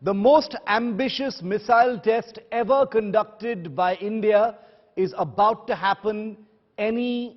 The most ambitious missile test ever conducted by India is about to happen any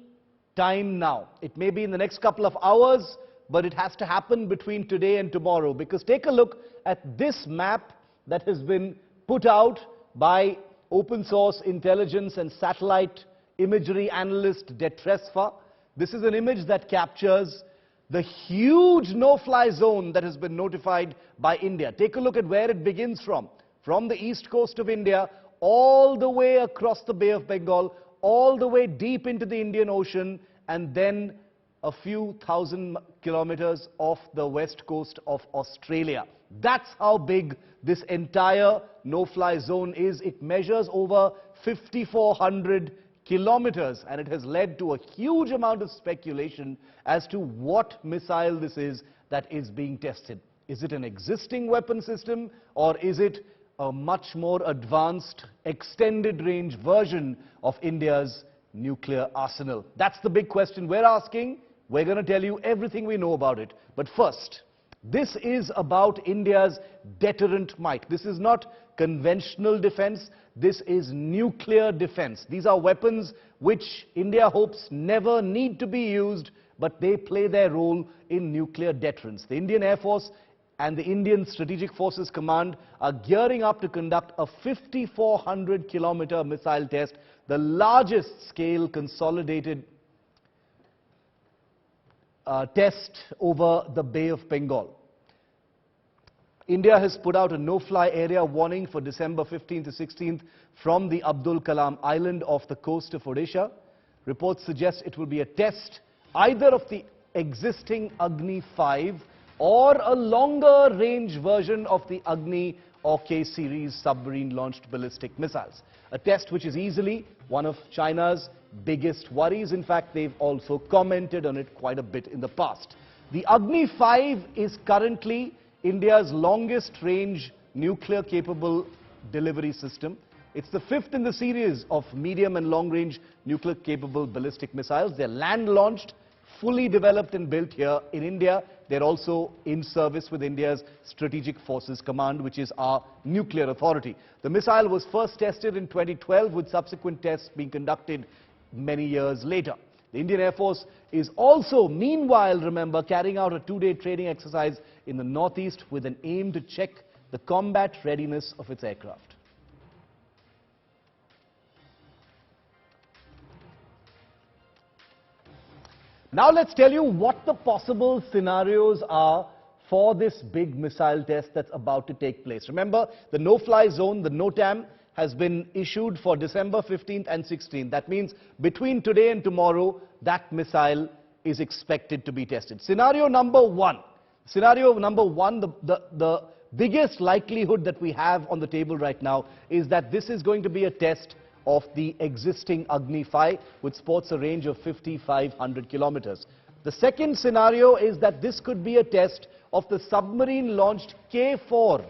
time now. It may be in the next couple of hours, but it has to happen between today and tomorrow. Because take a look at this map that has been put out by open source intelligence and satellite imagery analyst Detresfa. This is an image that captures the huge no-fly zone that has been notified by India. Take a look at where it begins from the east coast of India, all the way across the Bay of Bengal, all the way deep into the Indian Ocean, and then a few thousand kilometers off the west coast of Australia. That's how big this entire no-fly zone is. It measures over 5,400 kilometers, and it has led to a huge amount of speculation as to what missile this is that is being tested. Is it an existing weapon system, or is it a much more advanced, extended range version of India's nuclear arsenal? That's the big question we're asking. We're going to tell you everything we know about it. But first, this is about India's deterrent might. This is not conventional defense. This is nuclear defense. These are weapons which India hopes never need to be used, but they play their role in nuclear deterrence. The Indian Air Force and the Indian Strategic Forces Command are gearing up to conduct a 5,400-kilometer missile test, the largest scale consolidated test over the Bay of Bengal. India has put out a no-fly area warning for December 15th to 16th from the Abdul Kalam Island off the coast of Odisha. Reports suggest it will be a test either of the existing Agni 5 or a longer range version of the Agni or K-series submarine-launched ballistic missiles. A test which is easily one of China's biggest worries. In fact, they've also commented on it quite a bit in the past. The Agni 5 is currently India's longest range nuclear capable delivery system. It's the fifth in the series of medium and long range nuclear capable ballistic missiles. They're land launched, fully developed and built here in India. They're also in service with India's Strategic Forces Command, which is our nuclear authority. The missile was first tested in 2012, with subsequent tests being conducted many years later. The Indian Air Force is also, meanwhile, remember, carrying out a two-day training exercise in the northeast with an aim to check the combat readiness of its aircraft. Now let's tell you what the possible scenarios are for this big missile test that's about to take place. Remember, the no-fly zone, the NOTAM, has been issued for December 15th and 16th. That means between today and tomorrow, that missile is expected to be tested. Scenario number one, the biggest likelihood that we have on the table right now is that this is going to be a test of the existing Agni 5, which sports a range of 5,500 kilometers. The second scenario is that this could be a test of the submarine-launched K4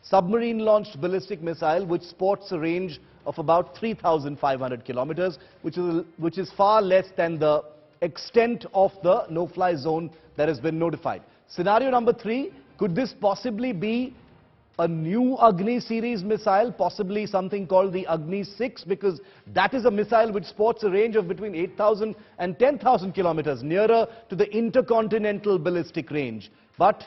submarine-launched ballistic missile, which sports a range of about 3,500 kilometers, which is far less than the extent of the no-fly zone that has been notified. Scenario number three, could this possibly be a new Agni series missile, possibly something called the Agni 6, because that is a missile which sports a range of between 8,000 and 10,000 kilometers, nearer to the intercontinental ballistic range. But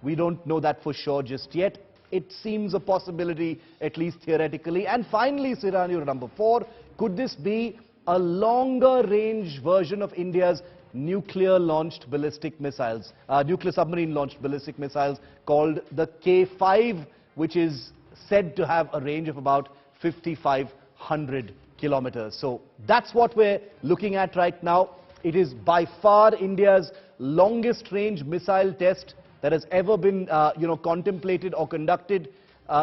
we don't know that for sure just yet. It seems a possibility, at least theoretically. And finally, scenario number four, could this be a longer range version of India's nuclear-launched ballistic missiles, nuclear submarine-launched ballistic missiles called the K5, which is said to have a range of about 5,500 kilometers. So that's what we're looking at right now. It is by far India's longest range missile test that has ever been contemplated or conducted.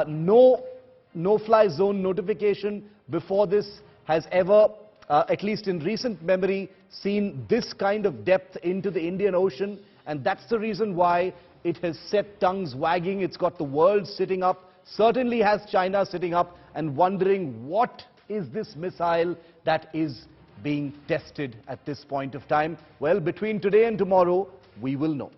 No-fly zone notification before this has ever, at least in recent memory, seen this kind of depth into the Indian Ocean, and that's the reason why it has set tongues wagging. It's got the world sitting up, certainly has China sitting up and wondering what is this missile that is being tested at this point of time. Well, between today and tomorrow, we will know.